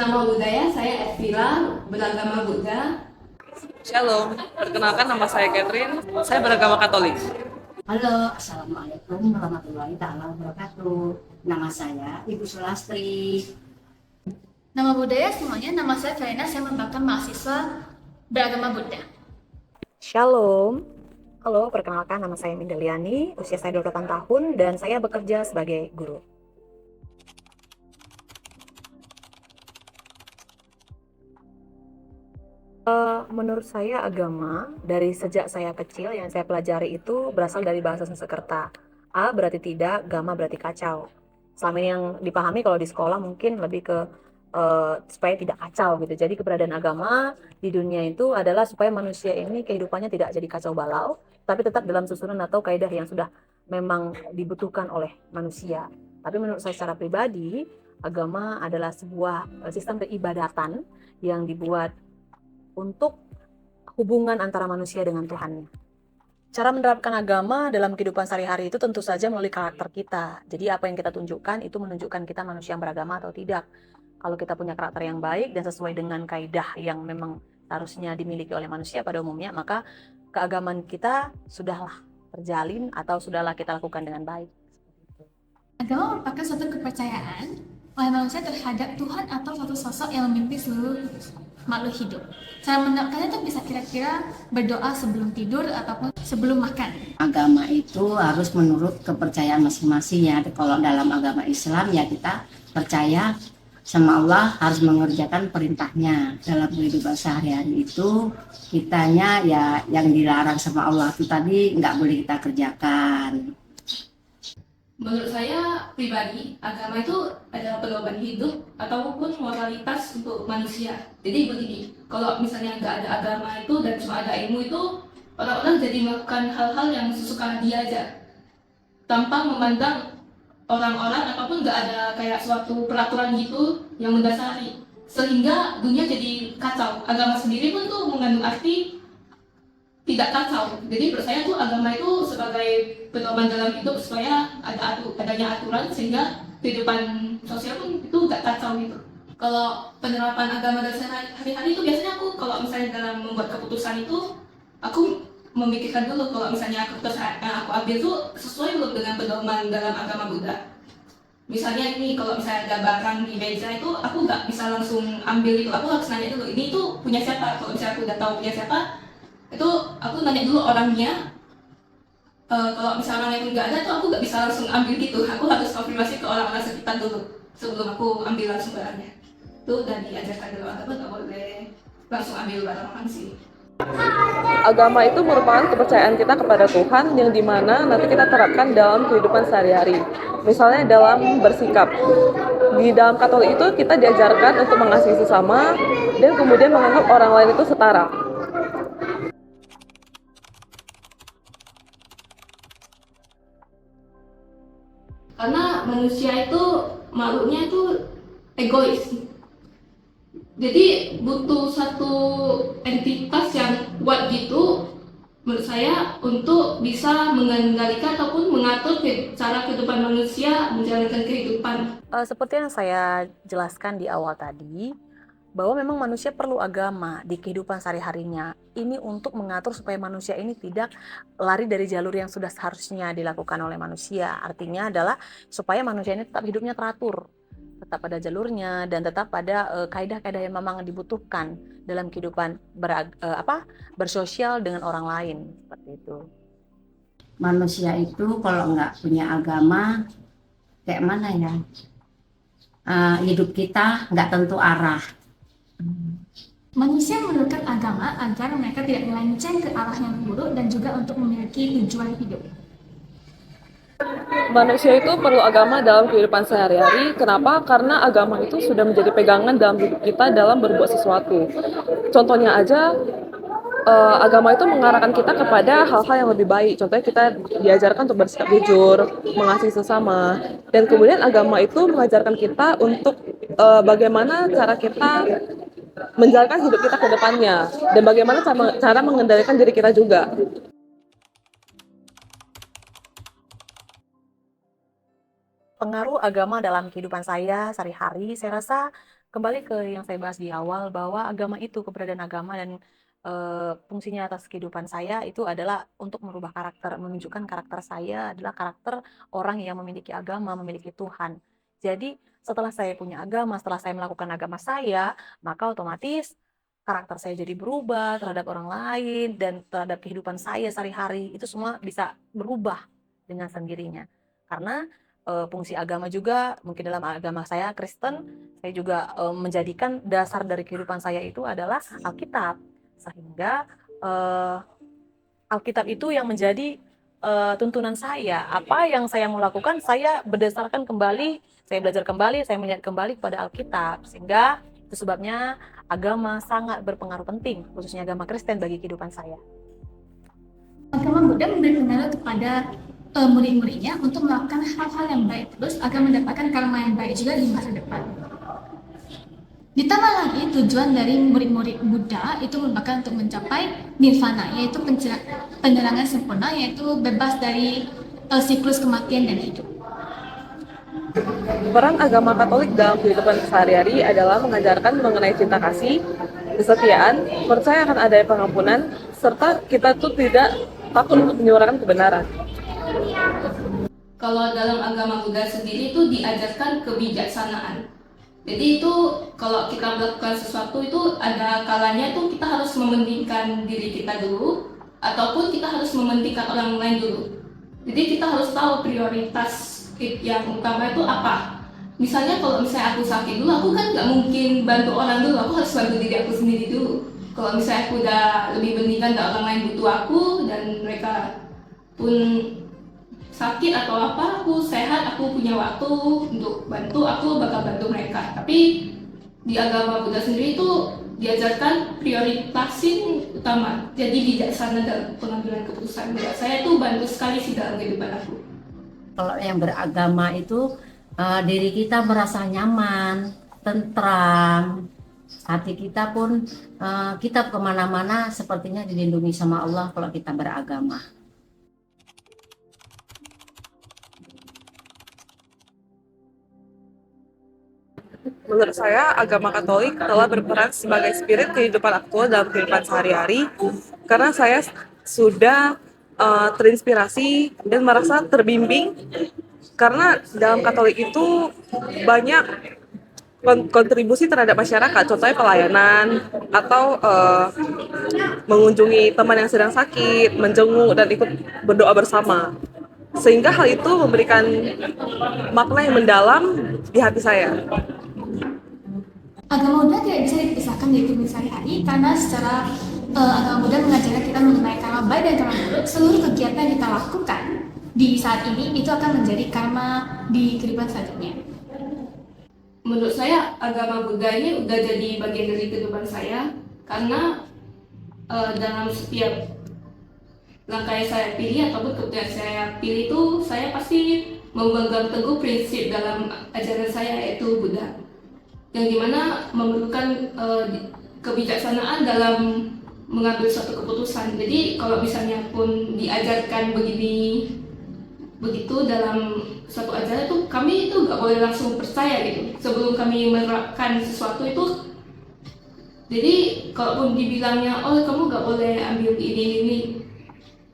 Nama budaya saya Elvira, beragama Buddha. Shalom, perkenalkan nama saya Catherine, saya beragama Katolik. Halo, Assalamualaikum warahmatullahi taala wabarakatuh. Nama saya Ibu Sulastri. Nama budaya semuanya, nama saya Felina, saya merupakan mahasiswa beragama Buddha. Shalom. Halo, perkenalkan nama saya Mindeliani, usia saya 28 tahun dan saya bekerja sebagai guru. Menurut saya agama dari sejak saya kecil yang saya pelajari itu berasal dari bahasa Sanskerta. A berarti tidak, gamma berarti kacau. Selama ini yang dipahami kalau di sekolah mungkin lebih ke supaya tidak kacau gitu. Jadi keberadaan agama di dunia itu adalah supaya manusia ini kehidupannya tidak jadi kacau balau, tapi tetap dalam susunan atau kaidah yang sudah memang dibutuhkan oleh manusia. Tapi menurut saya secara pribadi, agama adalah sebuah sistem peribadatan yang dibuat untuk hubungan antara manusia dengan Tuhannya. Cara menerapkan agama dalam kehidupan sehari-hari itu tentu saja melalui karakter kita. Jadi apa yang kita tunjukkan itu menunjukkan kita manusia yang beragama atau tidak. Kalau kita punya karakter yang baik dan sesuai dengan kaidah yang memang harusnya dimiliki oleh manusia pada umumnya, maka keagamaan kita sudahlah terjalin atau sudahlah kita lakukan dengan baik. Agama merupakan suatu kepercayaan oleh manusia terhadap Tuhan atau suatu sosok yang memimpin seluruh makhluk hidup. Cara menerapkannya itu bisa kira-kira berdoa sebelum tidur ataupun sebelum makan. Agama itu harus menurut kepercayaan masing-masing ya. Kalau dalam agama Islam ya kita percaya sama Allah, harus mengerjakan perintahnya. Dalam kehidupan sehari-hari itu kitanya ya yang dilarang sama Allah itu tadi nggak boleh kita kerjakan. Menurut saya pribadi, agama itu adalah pedoman hidup ataupun moralitas untuk manusia. Jadi begini, kalau misalnya nggak ada agama itu dan cuma ada ilmu itu, orang-orang jadi melakukan hal-hal yang sesuka dia aja, tanpa memandang orang-orang ataupun nggak ada kayak suatu peraturan gitu yang mendasari. Sehingga dunia jadi kacau. Agama sendiri pun tuh mengandung arti tidak kacau. Jadi menurut saya tuh agama itu sebagai pedoman dalam hidup supaya adanya aturan sehingga kehidupan sosial pun itu nggak kacau gitu. Kalau penerapan agama dalam sehari-hari itu biasanya aku kalau misalnya dalam membuat keputusan itu aku memikirkan dulu kalau misalnya keputusan yang aku ambil tuh sesuai belum dengan pedoman dalam agama Buddha. Misalnya ini kalau misalnya ada barang di meja itu aku nggak bisa langsung ambil itu, aku harus nanya dulu ini tuh punya siapa. Kalau misalnya aku udah tahu punya siapa, itu aku nanya dulu orangnya. Kalau misalnya orangnya nggak ada tuh aku nggak bisa langsung ambil gitu, aku harus konfirmasi ke orang-orang sekitar dulu sebelum aku ambil langsung barangnya. Itu udah diajarkan dalam agama, nggak boleh langsung ambil barang orang sih. Agama itu merupakan kepercayaan kita kepada Tuhan yang dimana nanti kita terapkan dalam kehidupan sehari-hari. Misalnya dalam bersikap. Di dalam Katolik itu kita diajarkan untuk mengasihi sesama dan kemudian menganggap orang lain itu setara. Karena manusia itu makhluknya itu egois. Jadi butuh satu entitas yang kuat gitu menurut saya untuk bisa mengendalikan ataupun mengatur cara kehidupan manusia menjalankan kehidupan. Seperti yang saya jelaskan di awal tadi, bahwa memang manusia perlu agama di kehidupan sehari-harinya. Ini untuk mengatur supaya manusia ini tidak lari dari jalur yang sudah seharusnya dilakukan oleh manusia. Artinya adalah supaya manusia ini tetap hidupnya teratur, tetap pada jalurnya dan tetap pada kaidah-kaidah yang memang dibutuhkan dalam kehidupan bersosial dengan orang lain seperti itu. Manusia itu kalau nggak punya agama kayak mana ya? Hidup kita nggak tentu arah. Manusia memerlukan agama agar mereka tidak melenceng ke arah yang buruk dan juga untuk memiliki tujuan hidup. Manusia itu perlu agama dalam kehidupan sehari-hari. Kenapa? Karena agama itu sudah menjadi pegangan dalam hidup kita dalam berbuat sesuatu. Contohnya aja, agama itu mengarahkan kita kepada hal-hal yang lebih baik. Contohnya kita diajarkan untuk bersikap jujur, mengasihi sesama, dan kemudian agama itu mengajarkan kita untuk bagaimana cara kita menjalankan hidup kita ke depannya dan bagaimana cara mengendalikan diri kita juga. Pengaruh agama dalam kehidupan saya sehari-hari, saya rasa Kembali ke yang saya bahas di awal bahwa agama itu, keberadaan agama dan fungsinya atas kehidupan saya itu adalah untuk merubah karakter, menunjukkan karakter saya adalah karakter orang yang memiliki agama, memiliki Tuhan. Jadi setelah saya punya agama, setelah saya melakukan agama saya, maka otomatis karakter saya jadi berubah terhadap orang lain dan terhadap kehidupan saya sehari-hari itu semua bisa berubah dengan sendirinya. Karena fungsi agama juga mungkin dalam agama saya Kristen, saya juga menjadikan dasar dari kehidupan saya itu adalah Alkitab, sehingga Alkitab itu yang menjadi tuntunan saya. Apa yang saya mau lakukan, saya berdasarkan kembali, saya belajar kembali, saya melihat kembali kepada Alkitab, sehingga itu sebabnya agama sangat berpengaruh penting, khususnya agama Kristen bagi kehidupan saya. Agama Buddha memberi pengaruh kepada murid-muridnya untuk melakukan hal-hal yang baik terus agar mendapatkan karma yang baik juga di masa depan. Ditambah lagi, tujuan dari murid-murid Buddha itu merupakan untuk mencapai nirvana, yaitu penerangan sempurna, yaitu bebas dari siklus kematian dan hidup. Peran agama Katolik dalam kehidupan sehari-hari adalah mengajarkan mengenai cinta kasih, kesetiaan, percaya akan adanya pengampunan, serta kita tuh tidak takut untuk menyuarakan kebenaran. Kalau dalam agama Buddha sendiri itu diajarkan kebijaksanaan. Jadi itu kalau kita melakukan sesuatu itu ada kalanya itu kita harus mementingkan diri kita dulu ataupun kita harus mementingkan orang lain dulu. Jadi kita harus tahu prioritas yang utama itu apa. Misalnya kalau misalnya aku sakit dulu, aku kan nggak mungkin bantu orang dulu, aku harus bantu diri aku sendiri dulu. Kalau misalnya aku udah lebih pentingkan orang lain butuh aku dan mereka pun sakit atau apa, aku sehat, aku punya waktu untuk bantu, aku bakal bantu mereka. Tapi di agama Buddha sendiri itu diajarkan prioritasin utama, jadi bijaksana dalam pengambilan keputusan. Menurut saya itu bantu sekali sih dalam kehidupan aku. Kalau yang beragama itu diri kita merasa nyaman, tentram, hati kita pun kita kemana-mana sepertinya dilindungi sama Allah kalau kita beragama. Menurut saya, agama Katolik telah berperan sebagai spirit kehidupan aktual dalam kehidupan sehari-hari karena saya sudah terinspirasi dan merasa terbimbing karena dalam Katolik itu banyak kontribusi terhadap masyarakat, contohnya pelayanan atau mengunjungi teman yang sedang sakit, menjenguk dan ikut berdoa bersama. Sehingga hal itu memberikan makna yang mendalam di hati saya. Agama Buddha tidak bisa dipisahkan dari kehidupan sehari-hari karena secara agama Buddha mengajarkan kita mengenai karma baik dan karma buruk. Seluruh kegiatan yang kita lakukan di saat ini itu akan menjadi karma di kehidupan selanjutnya. Menurut saya agama Buddha ini udah jadi bagian dari kehidupan saya karena dalam setiap langkah yang saya pilih ataupun keputusan saya pilih itu saya pasti memegang teguh prinsip dalam ajaran saya yaitu Buddha, yang dimana memerlukan kebijaksanaan dalam mengambil suatu keputusan. Jadi kalau misalnya pun diajarkan begitu dalam suatu ajaran itu, kami itu nggak boleh langsung percaya gitu sebelum kami menerapkan sesuatu itu. Jadi kalaupun dibilangnya oh kamu nggak boleh ambil ini,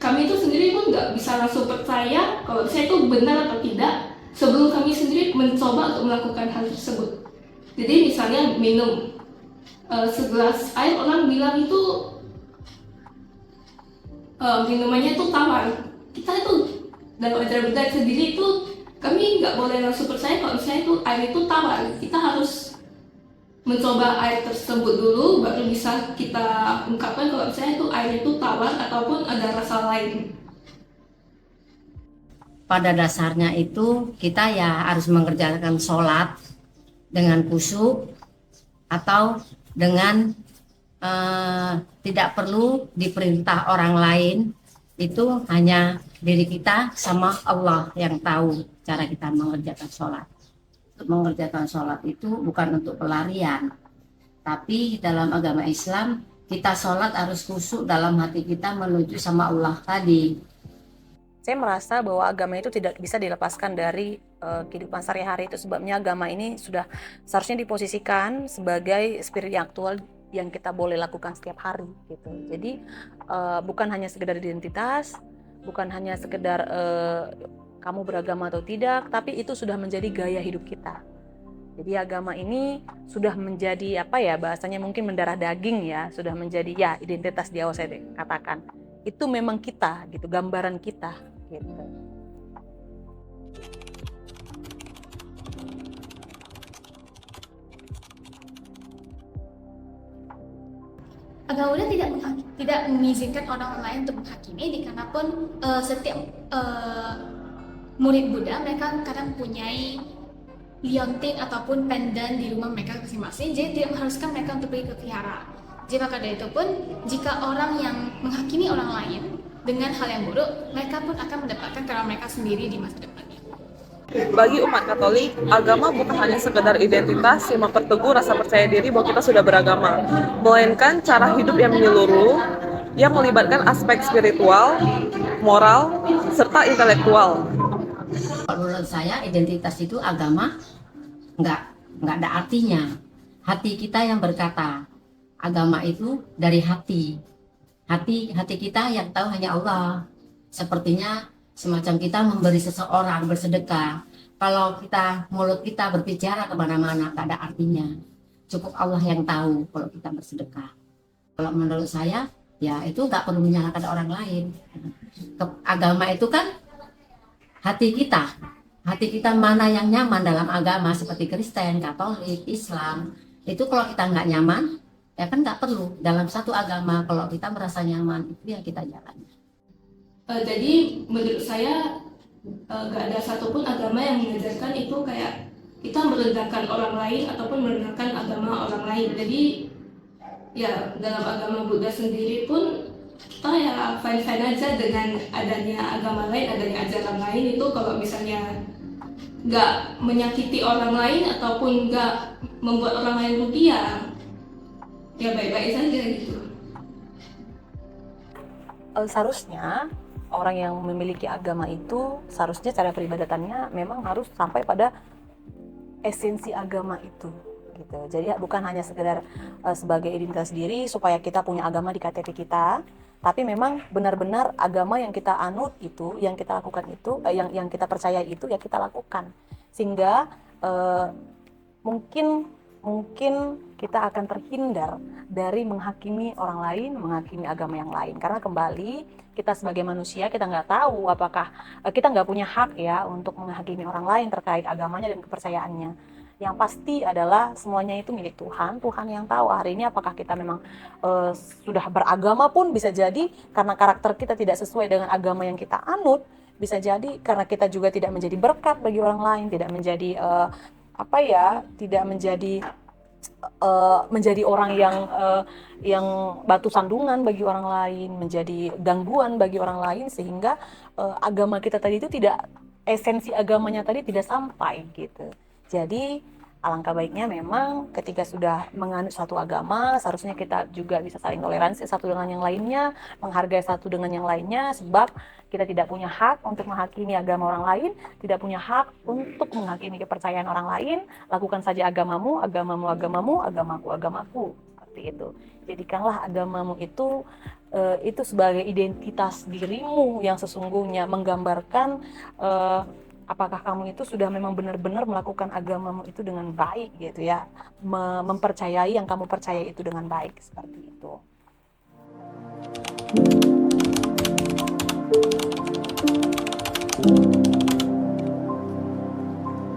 kami itu sendiri pun nggak bisa langsung percaya kalau saya itu benar atau tidak sebelum kami sendiri mencoba untuk melakukan hal tersebut. Jadi misalnya minum segelas air, orang bilang itu minumannya itu tawar. Kita itu dalam ajaran Buddha sendiri itu kami nggak boleh langsung percaya kalau misalnya itu air itu tawar. Kita harus mencoba air tersebut dulu baru bisa kita ungkapkan kalau misalnya itu air itu tawar ataupun ada rasa lain. Pada dasarnya itu kita ya harus mengerjakan sholat dengan khusyuk atau dengan tidak perlu diperintah orang lain, itu hanya diri kita sama Allah yang tahu cara kita mengerjakan sholat. Untuk mengerjakan sholat itu bukan untuk pelarian, tapi dalam agama Islam kita sholat harus khusyuk dalam hati kita menuju sama Allah tadi. Saya merasa bahwa agama itu tidak bisa dilepaskan dari kehidupan sehari-hari itu. Sebabnya agama ini sudah seharusnya diposisikan sebagai spirit yang aktual yang kita boleh lakukan setiap hari gitu. Jadi bukan hanya sekedar identitas, bukan hanya sekedar kamu beragama atau tidak, tapi itu sudah menjadi gaya hidup kita. Jadi agama ini sudah menjadi apa ya, bahasanya mungkin mendarah daging ya, sudah menjadi ya identitas di awal saya katakan. Itu memang kita gitu, gambaran kita gitu. Agama Buddha tidak mengizinkan orang lain untuk menghakimi, dikarenapun setiap murid Buddha mereka kadang mempunyai liontin ataupun pendant di rumah mereka masing-masing, jadi tidak mengharuskan mereka untuk pergi ke vihara. Jadi maka dari itu pun, jika orang yang menghakimi orang lain dengan hal yang buruk, mereka pun akan mendapatkan karma mereka sendiri di masa depannya. Bagi umat Katolik, agama bukan hanya sekedar identitas yang memperteguh rasa percaya diri bahwa kita sudah beragama, melainkan cara hidup yang menyeluruh, yang melibatkan aspek spiritual, moral, serta intelektual. Menurut saya identitas itu agama nggak ada artinya. Hati kita yang berkata. Agama itu dari hati. Hati kita yang tahu hanya Allah. Sepertinya semacam kita memberi seseorang bersedekah. Kalau mulut kita berbicara kemana-mana nggak ada artinya. Cukup Allah yang tahu kalau kita bersedekah. Kalau menurut saya ya itu nggak perlu menyalahkan orang lain. Agama itu kan hati kita mana yang nyaman dalam agama seperti Kristen, Katolik, Islam. Itu kalau kita nggak nyaman, ya kan nggak perlu. Dalam satu agama kalau kita merasa nyaman, itu ya kita jalan. Jadi menurut saya nggak ada satupun agama yang mengajarkan itu kayak kita merendahkan orang lain ataupun merendahkan agama orang lain. Jadi ya dalam agama Buddha sendiri pun kita ya fine-fine aja dengan adanya agama lain, adanya ajaran lain itu kalau misalnya nggak menyakiti orang lain ataupun nggak membuat orang lain rugi ya baik-baik saja gitu. Seharusnya orang yang memiliki agama itu seharusnya cara peribadatannya memang harus sampai pada esensi agama itu gitu. Jadi bukan hanya sekedar sebagai identitas diri supaya kita punya agama di KTP kita, tapi memang benar-benar agama yang kita anut itu, yang kita lakukan itu, yang kita percaya itu ya kita lakukan. Sehingga mungkin kita akan terhindar dari menghakimi orang lain, menghakimi agama yang lain. Karena kembali kita sebagai manusia kita nggak tahu apakah kita nggak punya hak ya untuk menghakimi orang lain terkait agamanya dan kepercayaannya. Yang pasti adalah semuanya itu milik Tuhan. Tuhan yang tahu hari ini apakah kita memang sudah beragama pun bisa jadi karena karakter kita tidak sesuai dengan agama yang kita anut. Bisa jadi karena kita juga tidak menjadi berkat bagi orang lain, tidak menjadi tidak menjadi orang yang batu sandungan bagi orang lain, menjadi gangguan bagi orang lain, sehingga agama kita tadi itu tidak, esensi agamanya tadi tidak sampai gitu. Jadi alangkah baiknya memang ketika sudah menganut suatu agama, seharusnya kita juga bisa saling toleransi satu dengan yang lainnya, menghargai satu dengan yang lainnya, sebab kita tidak punya hak untuk menghakimi agama orang lain, tidak punya hak untuk menghakimi kepercayaan orang lain. Lakukan saja agamamu, agamaku, seperti itu. Jadikanlah agamamu itu sebagai identitas dirimu yang sesungguhnya, menggambarkan apakah kamu itu sudah memang benar-benar melakukan agamamu itu dengan baik gitu ya, mempercayai yang kamu percaya itu dengan baik, seperti itu.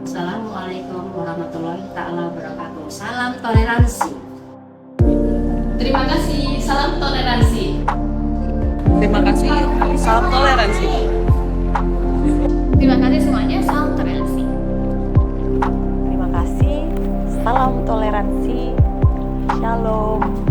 Assalamualaikum warahmatullahi wabarakatuh. Salam toleransi. Terima kasih, salam toleransi. Terima kasih, salam toleransi. Terima kasih semuanya, salam toleransi. Terima kasih, salam toleransi. Shalom.